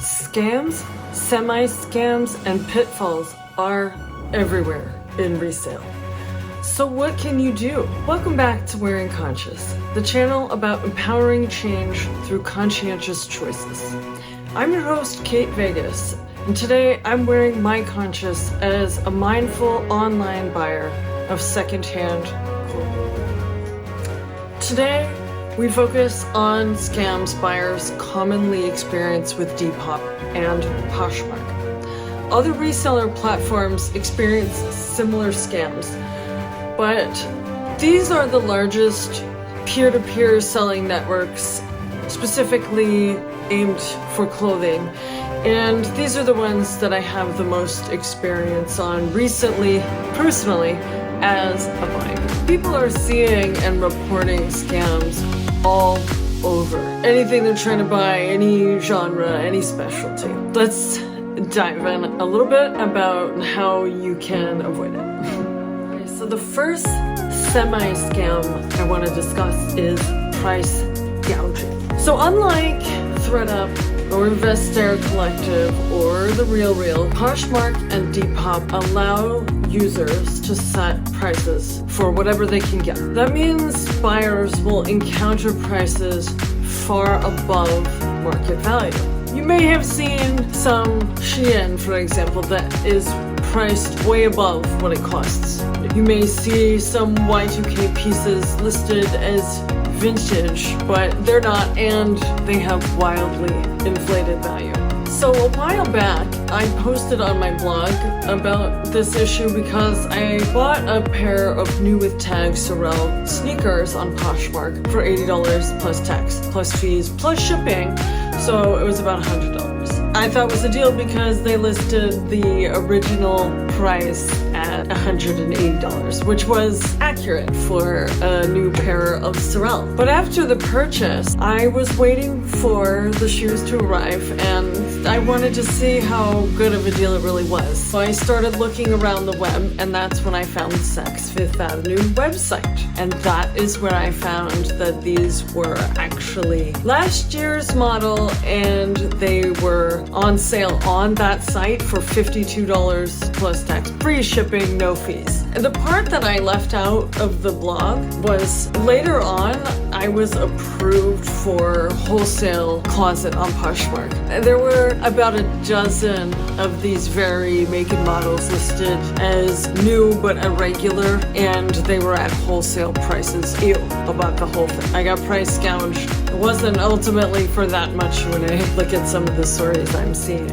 Scams, semi-scams, and pitfalls are everywhere in resale. So what can you do? Welcome back to Wearing Conscious, the channel about empowering change through conscientious choices. I'm your host, Kate Vegas, and today I'm wearing my conscience as a mindful online buyer of secondhand clothing. Today, we focus on scams buyers commonly experience with Depop and Poshmark. Other reseller platforms experience similar scams, but these are the largest peer-to-peer selling networks specifically aimed for clothing, and these are the ones that I have the most experience on recently, personally, as a buyer. People are seeing and reporting scams all over. Anything they're trying to buy, any genre, any specialty. Let's dive in a little bit about how you can avoid it. Okay, so the first semi-scam I want to discuss is price gouging. So unlike ThredUp or Investor Collective or The RealReal, Poshmark and Depop allow users to set prices for whatever they can get. That means buyers will encounter prices far above market value. You may have seen some Shein, for example, that is priced way above what it costs. You may see some Y2K pieces listed as vintage, but they're not, and they have wildly inflated value. So a while back, I posted on my blog about this issue because I bought a pair of new with tag Sorel sneakers on Poshmark for $80 plus tax, plus fees, plus shipping, so it was about $100. I thought it was a deal because they listed the original price at $180, which was accurate for a new pair of Sorel. But after the purchase, I was waiting for the shoes to arrive and I wanted to see how good of a deal it really was. So I started looking around the web, and that's when I found Saks Fifth Avenue website. And that is where I found that these were actually last year's model, and they were on sale on that site for $52 plus tax, free shipping, no fees. And the part that I left out of the blog was later on, I was approved for wholesale closet on Poshmark. And there were about a dozen of these very make and models listed as new but irregular, and they were at wholesale prices. Ew, about the whole thing. I got price gouged. It wasn't ultimately for that much when I look at some of the stories I'm seeing.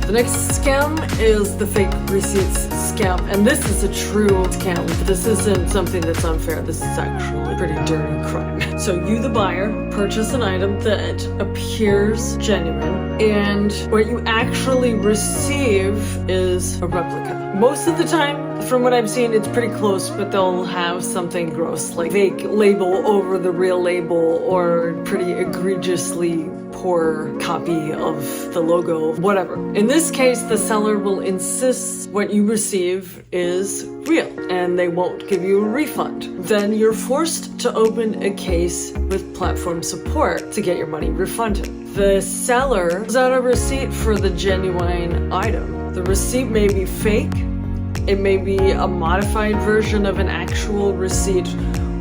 The next scam is the fake receipts scam, and this is a true scam. This isn't something that's unfair. This is actually a pretty dirty crime. So you, the buyer, purchase an item that appears genuine, and what you actually receive is a replica. Most of the time, from what I've seen, it's pretty close, but they'll have something gross, like fake label over the real label, or pretty egregiously poor copy of the logo, whatever. In this case, the seller will insist what you receive is real, and they won't give you a refund. Then you're forced to open a case with platform support to get your money refunded. The seller gives out a receipt for the genuine item. The receipt may be fake, it may be a modified version of an actual receipt,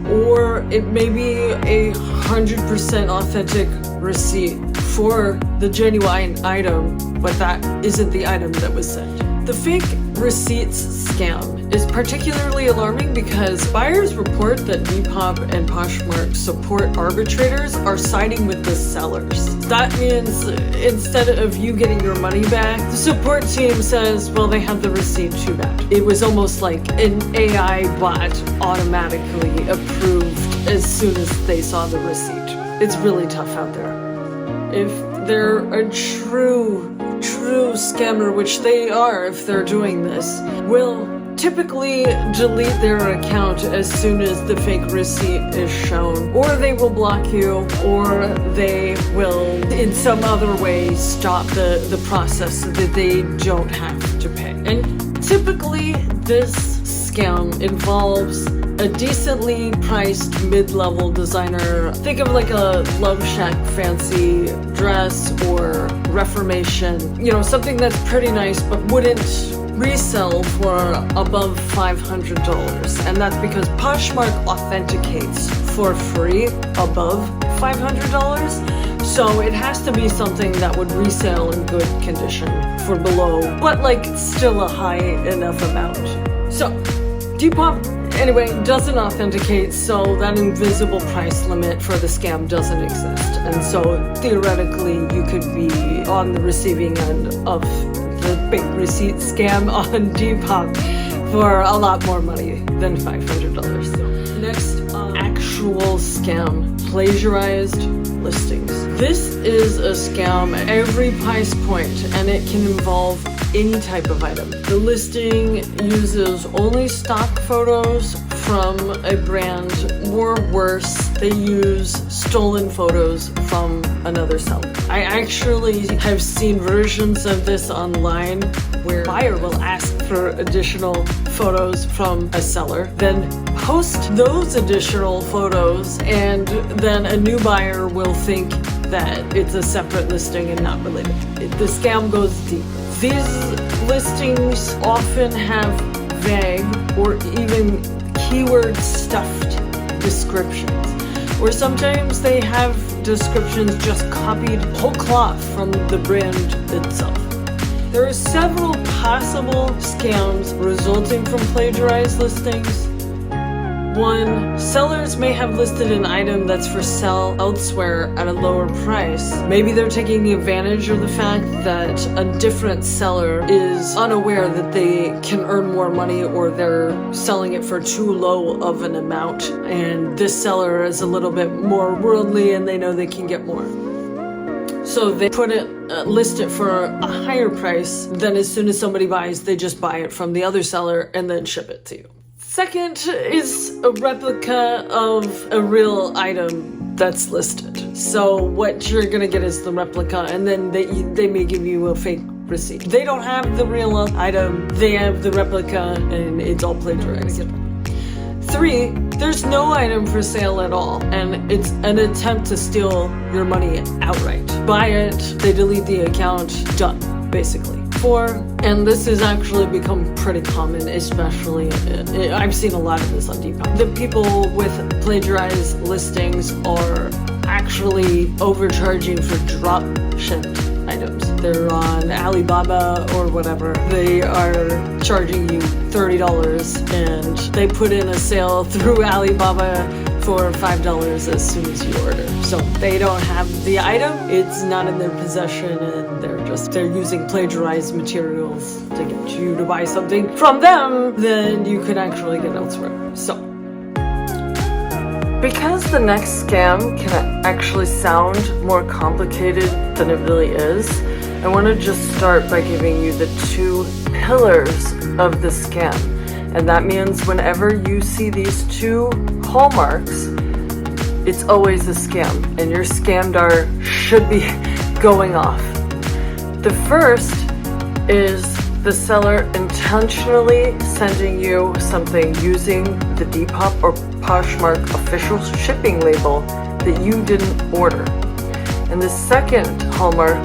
or it may be a 100% authentic receipt for the genuine item, but that isn't the item that was sent. The fake receipts scam is particularly alarming because buyers report that Depop and Poshmark support arbitrators are siding with the sellers. That means instead of you getting your money back, the support team says, well, they have the receipt, too bad. It was almost like an AI bot automatically approved as soon as they saw the receipt. It's really tough out there. If they're a true scammer, which they are if they're doing this, will typically delete their account as soon as the fake receipt is shown, or they will block you, or they will in some other way stop the process so that they don't have to pay. And typically this scam involves a decently priced mid-level designer. Think of like a Love Shack fancy dress or Reformation, you know, something that's pretty nice but wouldn't resell for above $500. And that's because Poshmark authenticates for free above $500. So it has to be something that would resell in good condition for below, but like still a high enough amount. So Depop, anyway, doesn't authenticate, so that invisible price limit for the scam doesn't exist. And so theoretically, you could be on the receiving end of the big receipt scam on Depop for a lot more money than $500. So next, actual scam, plagiarized listings. This is a scam at every price point, and it can involve any type of item. The listing uses only stock photos from a brand, or worse, they use stolen photos from another seller. I actually have seen versions of this online where a buyer will ask for additional photos from a seller, then post those additional photos, and then a new buyer will think that it's a separate listing and not related. The scam goes deep. These listings often have vague or even keyword stuffed descriptions, or sometimes they have descriptions just copied whole cloth from the brand itself. There are several possible scams resulting from plagiarized listings. 1. Sellers may have listed an item that's for sale elsewhere at a lower price. Maybe they're taking advantage of the fact that a different seller is unaware that they can earn more money, or they're selling it for too low of an amount, and this seller is a little bit more worldly and they know they can get more. So they list it for a higher price, then as soon as somebody buys, they just buy it from the other seller and then ship it to you. Second is a replica of a real item that's listed. So what you're gonna get is the replica, and then they may give you a fake receipt. They don't have the real item, they have the replica, and it's all plagiarized. 3, there's no item for sale at all, and it's an attempt to steal your money outright. Buy it, they delete the account, done, basically. 4, and this has actually become pretty common, especially, I've seen a lot of this on Depop. The people with plagiarized listings are actually overcharging for drop shipped items. They're on Alibaba or whatever. They are charging you $30 and they put in a sale through Alibaba for $5 as soon as you order. So they don't have the item, it's not in their possession, and they're using plagiarized materials to get you to buy something from them then you could actually get elsewhere. So because the next scam can actually sound more complicated than it really is, I want to just start by giving you the 2 pillars of the scam. And that means whenever you see these 2 hallmarks, it's always a scam, and your scamdar should be going off. The first is the seller intentionally sending you something using the Depop or Poshmark official shipping label that you didn't order. And the second hallmark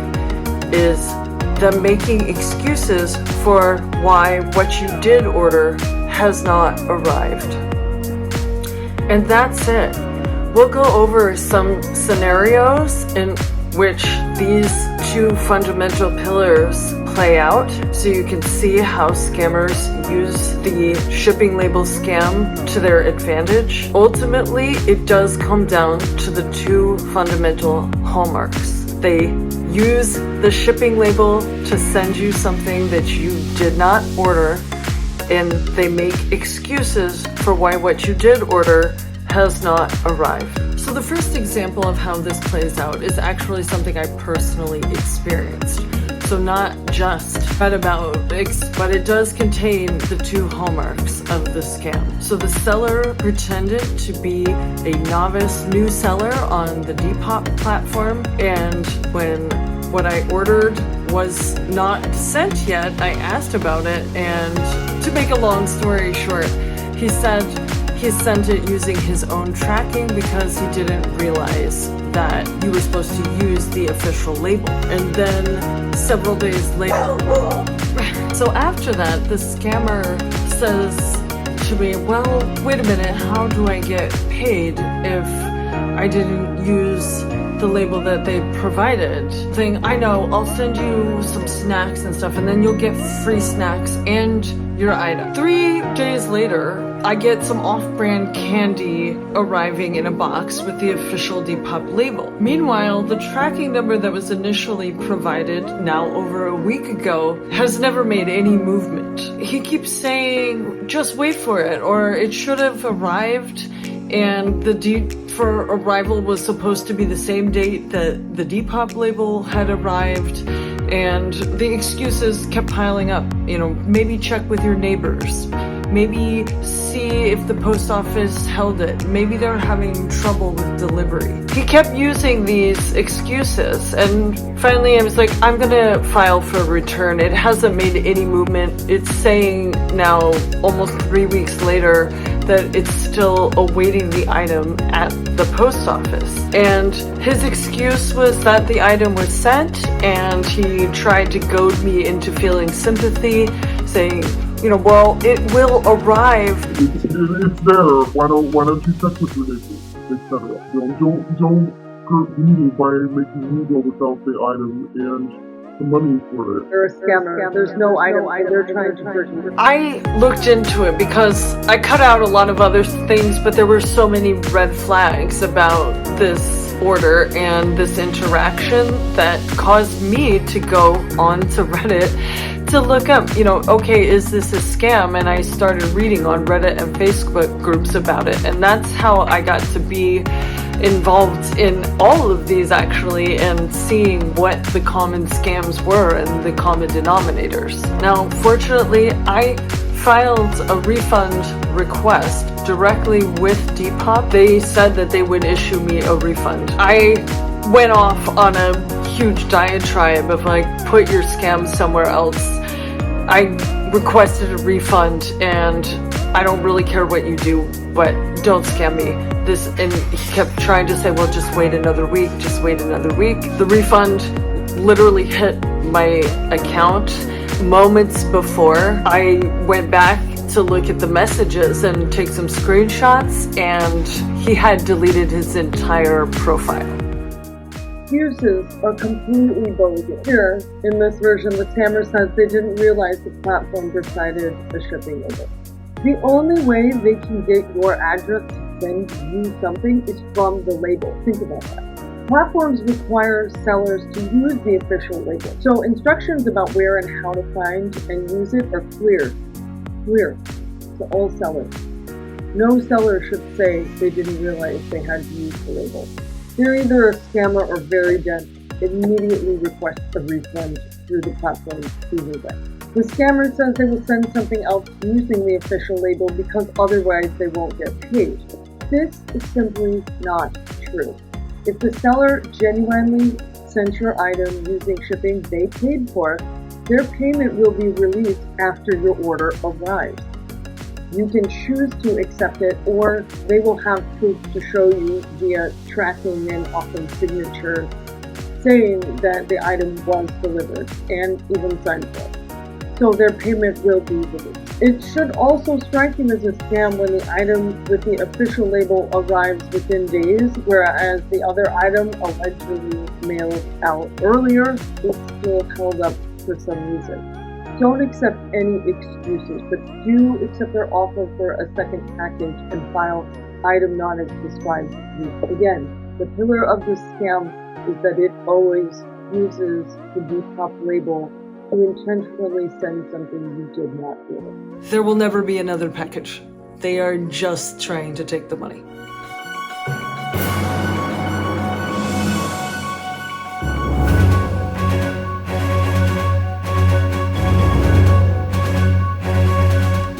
is them making excuses for why what you did order has not arrived. And that's it. We'll go over some scenarios in which these 2 fundamental pillars play out, so you can see how scammers use the shipping label scam to their advantage. Ultimately, it does come down to the 2 fundamental hallmarks. They use the shipping label to send you something that you did not order, and they make excuses for why what you did order has not arrived. So the first example of how this plays out is actually something I personally experienced. So not just, but it does contain the 2 hallmarks of the scam. So the seller pretended to be a novice new seller on the Depop platform, and when what I ordered was not sent yet, I asked about it, and to make a long story short, he said he sent it using his own tracking because he didn't realize that you were supposed to use the official label. And then several days later, so after that, the scammer says to me, well, wait a minute, how do I get paid if I didn't use the label that they provided? Saying, I know, I'll send you some snacks and stuff, and then you'll get free snacks and your item. 3 days later, I get some off-brand candy arriving in a box with the official Depop label. Meanwhile, the tracking number that was initially provided, now over a week ago, has never made any movement. He keeps saying, just wait for it, or it should have arrived, and the date for arrival was supposed to be the same date that the Depop label had arrived. And the excuses kept piling up. You know, maybe check with your neighbors. Maybe see if the post office held it. Maybe they're having trouble with delivery. He kept using these excuses, and finally I was like, I'm gonna file for a return. It hasn't made any movement. It's saying now, almost 3 weeks later, that it's still awaiting the item at the post office. And his excuse was that the item was sent, and he tried to goad me into feeling sympathy, saying, you know, well, it will arrive. It's there. Why don't you check with your neighbors, etc. Don't hurt me by making me go without the item and the money for it. They're a scammer. There's no item. They're trying to hurt you. I looked into it because I cut out a lot of other things, but there were so many red flags about this order and this interaction that caused me to go on to Reddit to look up, you know, okay, is this a scam? And I started reading on Reddit and Facebook groups about it. And that's how I got to be involved in all of these, actually, and seeing what the common scams were and the common denominators. Now, fortunately, I filed a refund request directly with Depop. They said that they would issue me a refund. I went off on a huge diatribe of like, put your scams somewhere else. I requested a refund, and I don't really care what you do, but don't scam me. And he kept trying to say, well, just wait another week, just wait another week. The refund literally hit my account moments before. I went back to look at the messages and take some screenshots, and he had deleted his entire profile. Excuses are completely bogus. Here, in this version, the scammer says they didn't realize the platform decided a shipping label. The only way they can get your address to send you something is from the label. Think about that. Platforms require sellers to use the official label. So instructions about where and how to find and use it are clear to all sellers. No seller should say they didn't realize they had to use the label. They're either a scammer or very dense. Immediately request a refund through the platform's behavior. The scammer says they will send something else using the official label because otherwise they won't get paid. This is simply not true. If the seller genuinely sent your item using shipping they paid for, their payment will be released after your order arrives. You can choose to accept it, or they will have proof to show you via tracking and often signature saying that the item was delivered and even signed for. So their payment will be released. It should also strike you as a scam when the item with the official label arrives within days, whereas the other item allegedly mailed out earlier is still held up for some reason. Don't accept any excuses, but do accept their offer for a second package and file item not as described. Again, the pillar of this scam is that it always uses the Depop label to intentionally send something you did not order. There will never be another package. They are just trying to take the money.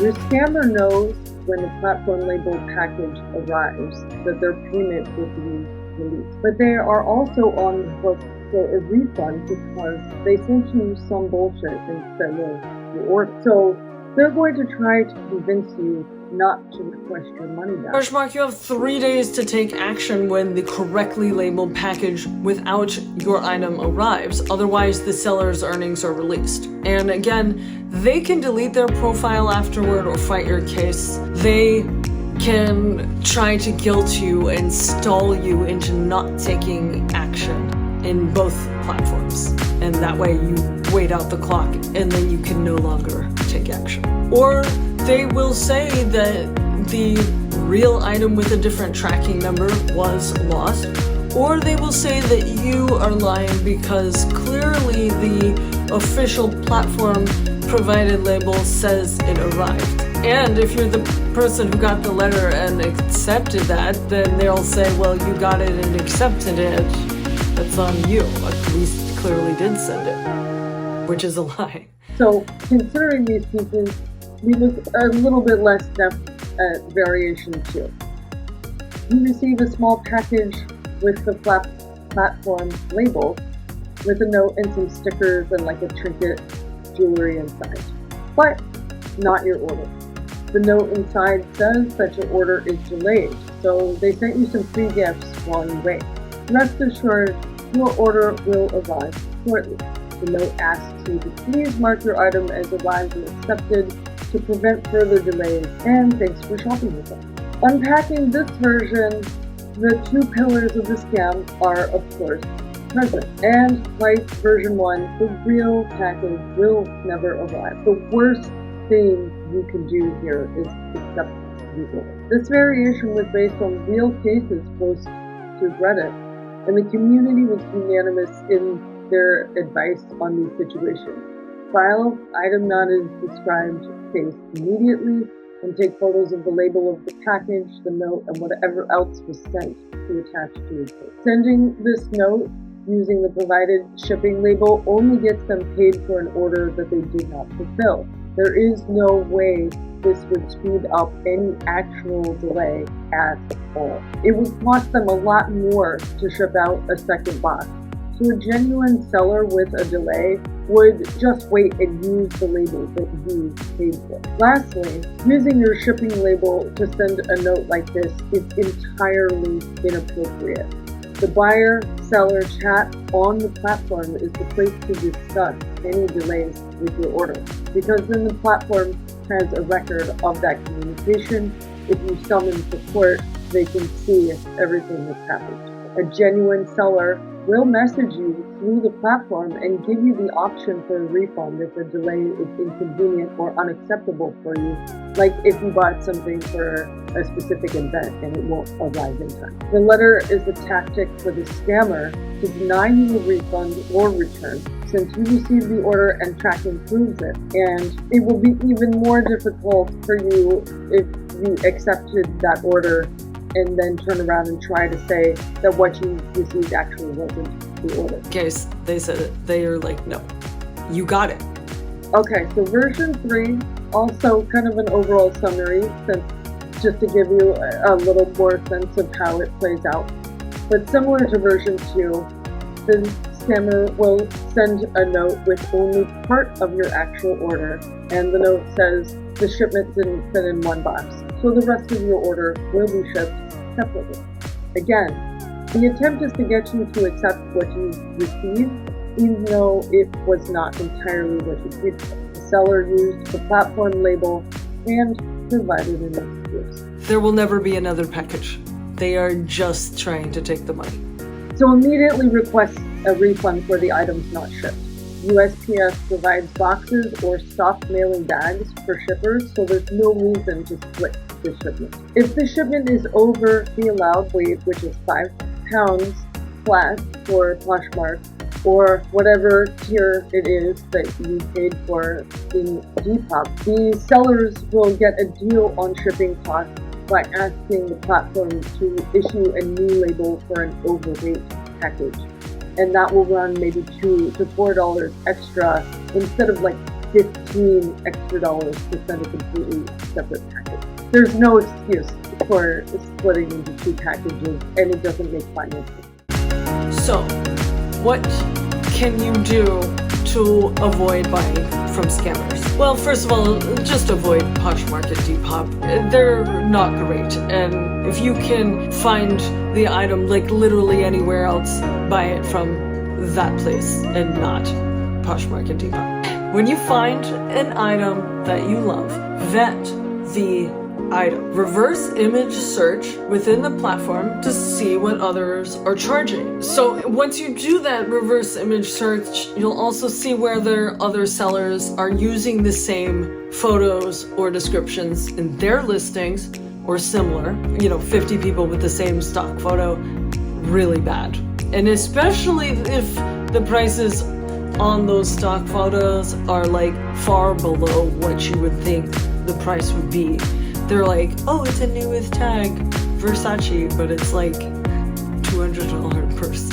Your scammer knows when the platform label package arrives that their payment will be released. But they are also on the hook for a refund because they sent you some bullshit instead of your order. So they're going to try to convince you not to request your money back. Poshmark, you have 3 days to take action when the correctly labeled package without your item arrives. Otherwise, the seller's earnings are released. And again, they can delete their profile afterward or fight your case. They can try to guilt you and stall you into not taking action in both platforms. And that way you wait out the clock and then you can no longer take action. Or they will say that the real item with a different tracking number was lost. Or they will say that you are lying because clearly the official platform provided label says it arrived. And if you're the person who got the letter and accepted that, then they'll say, well, you got it and accepted it. That's on you. We clearly did send it, which is a lie. So, considering these pieces, we look a little bit less depth at variation 2. You receive a small package with the platform label with a note and some stickers and like a trinket jewelry inside, but not your order. The note inside says that your order is delayed, so they sent you some free gifts while you wait. Rest assured, your order will arrive shortly. The note asks you to please mark your item as arrived and accepted to prevent further delays, and thanks for shopping with us. Unpacking this version, the 2 pillars of the scam are, of course, present. And like version 1, the real package will never arrive. The worst thing you can do here is accept the order. This variation was based on real cases posted to Reddit, and the community was unanimous in their advice on these situations. File item not as described case immediately, and take photos of the label of the package, the note, and whatever else was sent to attach to your case. Sending this note using the provided shipping label only gets them paid for an order that they did not fulfill. There is no way this would speed up any actual delay at all. It would cost them a lot more to ship out a second box. So a genuine seller with a delay would just wait and use the label that you paid for. Lastly, using your shipping label to send a note like this is entirely inappropriate. The buyer-seller chat on the platform is the place to discuss any delays with your order, because then the platform has a record of that communication. If you summon support, they can see everything that's happened. A genuine seller will message you through the platform and give you the option for a refund if a delay is inconvenient or unacceptable for you, like if you bought something for a specific event and it won't arrive in time. The letter is a tactic for the scammer to deny you a refund or return, since you received the order and tracking proves it, and it will be even more difficult for you if you accepted that order and then turn around and try to say that what you received actually wasn't the order. In case they said it, they are like, no, you got it. Okay, so version 3, also kind of an overall summary, just to give you a little more sense of how it plays out. But similar to version 2, the scammer will send a note with only part of your actual order, and the note says the shipment didn't fit in one box, so the rest of your order will be shipped separately. Again, the attempt is to get you to accept what you received, even though it was not entirely what you paid for. The seller used the platform label and provided an excuse. There will never be another package. They are just trying to take the money. So immediately request a refund for the items not shipped. USPS provides boxes or soft mailing bags for shippers, so there's no reason to split the shipment. If the shipment is over the allowed weight, which is 5 pounds flat for Poshmark, or whatever tier it is that you paid for in Depop, the sellers will get a deal on shipping costs by asking the platform to issue a new label for an overweight package. And that will run maybe $2 to $4 extra instead of like $15 extra dollars to send a completely separate package. There's no excuse for splitting into 2 packages, and it doesn't make financial sense. So, what can you do to avoid buying from scammers? Well, first of all, just avoid Poshmark and Depop. They're not great, and if you can find the item like literally anywhere else, buy it from that place and not Poshmark and Depop. When you find an item that you love, vet the item. Reverse image search within the platform to see what others are charging. So once you do that reverse image search, you'll also see whether other sellers are using the same photos or descriptions in their listings or similar. 50 people with the same stock photo, really bad. And especially if the prices on those stock photos are like far below what you would think the price would be. They're like, oh, it's a new with tag Versace, but it's like $200 purse.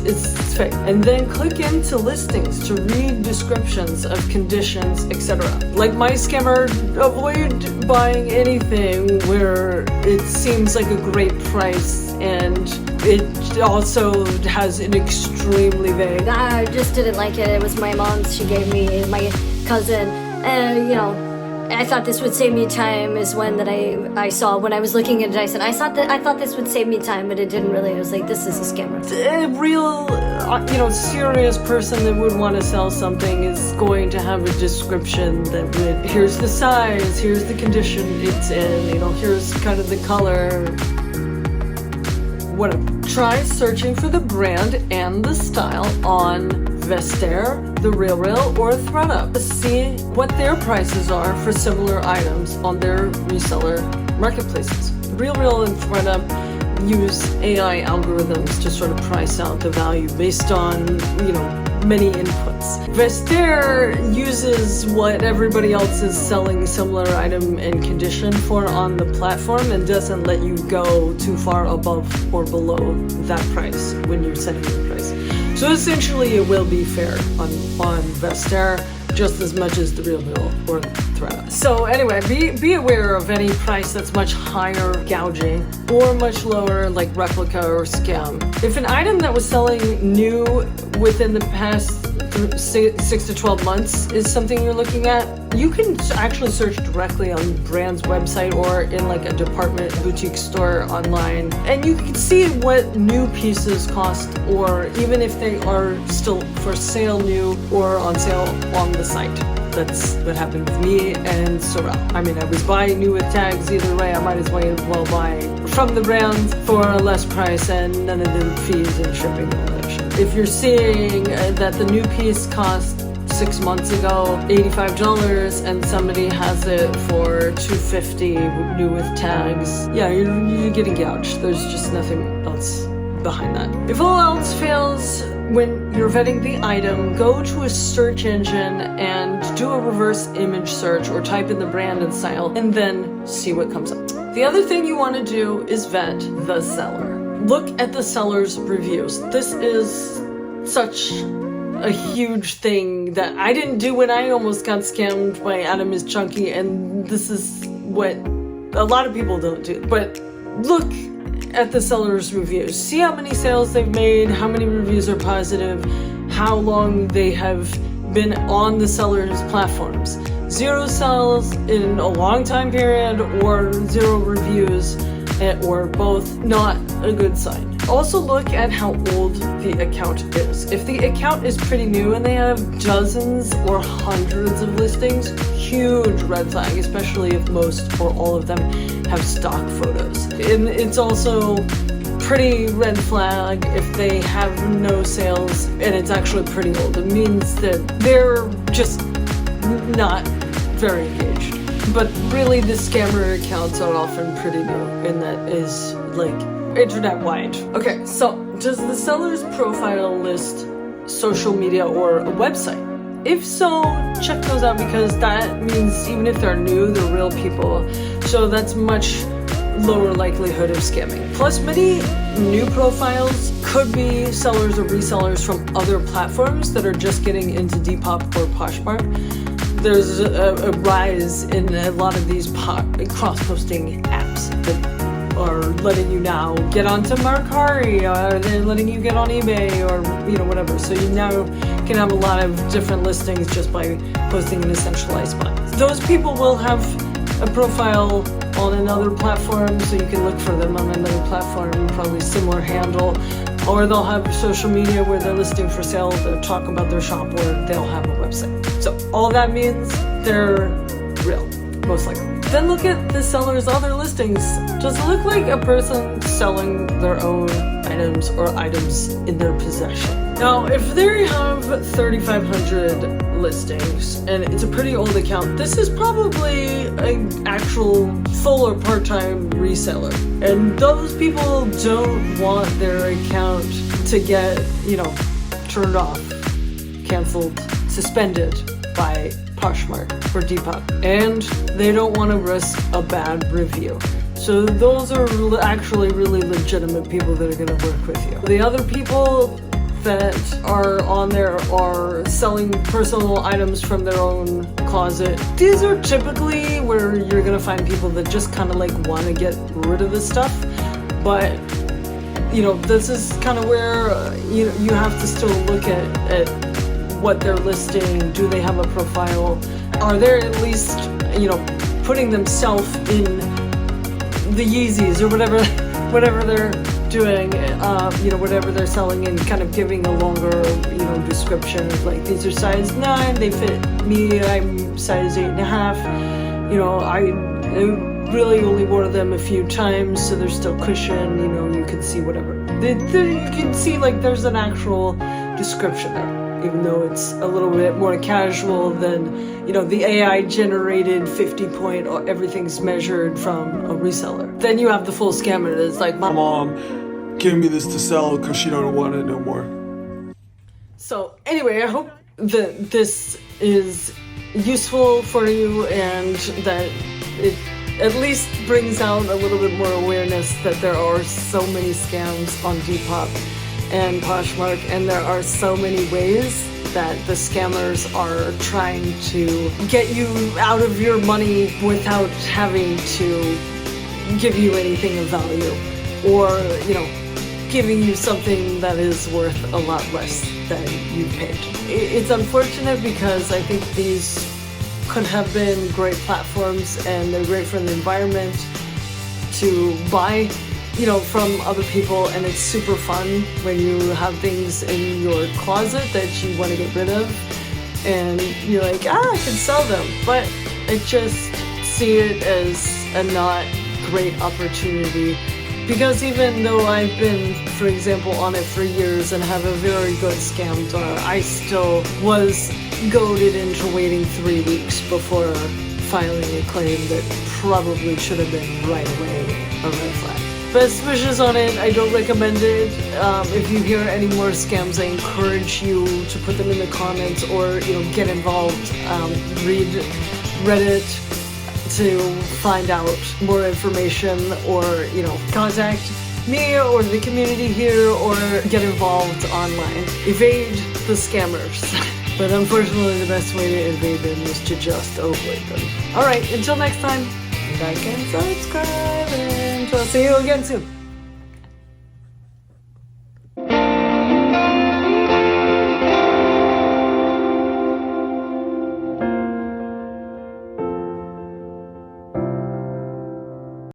It's fake. And then click into listings to read descriptions of conditions, etc. Like my scammer, avoid buying anything where it seems like a great price and it also has an extremely vague. I just didn't like it. It was my mom's. She gave me my cousin, and I thought this would save me time is one that I saw when I was looking at it. I said, I thought this would save me time, but it didn't really. I was like, this is a scammer. A real, serious person that would want to sell something is going to have a description that would, here's the size, here's the condition it's in, here's kind of the color, whatever. Try searching for the brand and the style on Vestair, The RealReal, or ThredUp to see what their prices are for similar items on their reseller marketplaces. RealReal and ThredUp use AI algorithms to sort of price out the value based on, many inputs. Vestair uses what everybody else is selling similar item and condition for on the platform and doesn't let you go too far above or below that price when you're setting the price. So essentially it will be fair on Vestair just as much as The RealReal or ThredUp. So anyway, be aware of any price that's much higher gouging or much lower like replica or scam. If an item that was selling new within the past 6 to 12 months is something you're looking at, you can actually search directly on the brand's website or in like a department boutique store online, and you can see what new pieces cost, or even if they are still for sale new or on sale on the site. That's what happened with me and Sorrel. I was buying new with tags either way. I might as well buy from the brand for a less price and none of the fees and shipping and all that shit. If you're seeing that the new piece cost 6 months ago $85 and somebody has it for $250 new with tags, yeah, you're getting gouged. There's just nothing else behind that. If all else fails, when you're vetting the item, go to a search engine and do a reverse image search or type in the brand and style and then see what comes up. The other thing you want to do is vet the seller. Look at the seller's reviews. This is such a huge thing that I didn't do when I almost got scammed by Adam is Chunky, and this is what a lot of people don't do. But look at the seller's reviews. See how many sales they've made, how many reviews are positive, how long they have been on the seller's platforms. 0 sales in a long time period or 0 reviews, or both, not a good sign. Also look at how old the account is. If the account is pretty new and they have dozens or hundreds of listings, huge red flag, especially if most or all of them have stock photos. And it's also pretty red flag if they have no sales and it's actually pretty old. It means that they're just not very engaged. But really the scammer accounts are often pretty new, and that is like internet-wide. Okay, so does the seller's profile list social media or a website? If so, check those out, because that means even if they're new, they're real people. So that's much lower likelihood of scamming. Plus, many new profiles could be sellers or resellers from other platforms that are just getting into Depop or Poshmark. There's a rise in a lot of these cross-posting apps that are letting you now get onto Mercari, or they're letting you get on eBay, or whatever. So you now can have a lot of different listings just by posting in a centralized spot. Those people will have a profile on another platform, so you can look for them on another platform, probably similar handle, or they'll have social media where they're listing for sale, they're talking about their shop, or they'll have a website. So all that means they're real, most likely. Then look at the seller's other listings. Does it look like a person selling their own items or items in their possession? Now, if they have 3,500 listings and it's a pretty old account, this is probably an actual full or part-time reseller. And those people don't want their account to get, turned off, canceled, suspended by Poshmark or Depop, and they don't want to risk a bad review. So those are actually really legitimate people that are going to work with you. The other people that are on there are selling personal items from their own closet. These are typically where you're going to find people that just kind of want to get rid of this stuff, but this is kind of where you have to still look at what they're listing. Do they have a profile? Are they at least, putting themselves in the Yeezys or whatever they're doing, whatever they're selling, and kind of giving a longer, description of these are size 9, they fit me, I'm size 8.5. I really only wore them a few times, so there's still cushion, you can see whatever. You can see there's an actual description there, even though it's a little bit more casual than, the AI generated 50 point, or everything's measured from a reseller. Then you have the full scammer that's like, my mom gave me this to sell because she don't want it no more. So anyway, I hope that this is useful for you and that it at least brings out a little bit more awareness that there are so many scams on Depop and Poshmark, and there are so many ways that the scammers are trying to get you out of your money without having to give you anything of value, or giving you something that is worth a lot less than you paid. It's unfortunate because I think these could have been great platforms and they're great for the environment to buy, from other people, and it's super fun when you have things in your closet that you want to get rid of and you're like, I can sell them, but I just see it as a not great opportunity. Because even though I've been, for example, on it for years and have a very good scam door, I still was goaded into waiting 3 weeks before filing a claim that probably should have been right away a red flag. Best wishes on it. I don't recommend it. If you hear any more scams, I encourage you to put them in the comments, or get involved. Read Reddit to find out more information, or contact me or the community here, or get involved online. Evade the scammers. But unfortunately, the best way to evade them is to just avoid them. Alright, until next time, like and subscribe, and I'll see you again soon.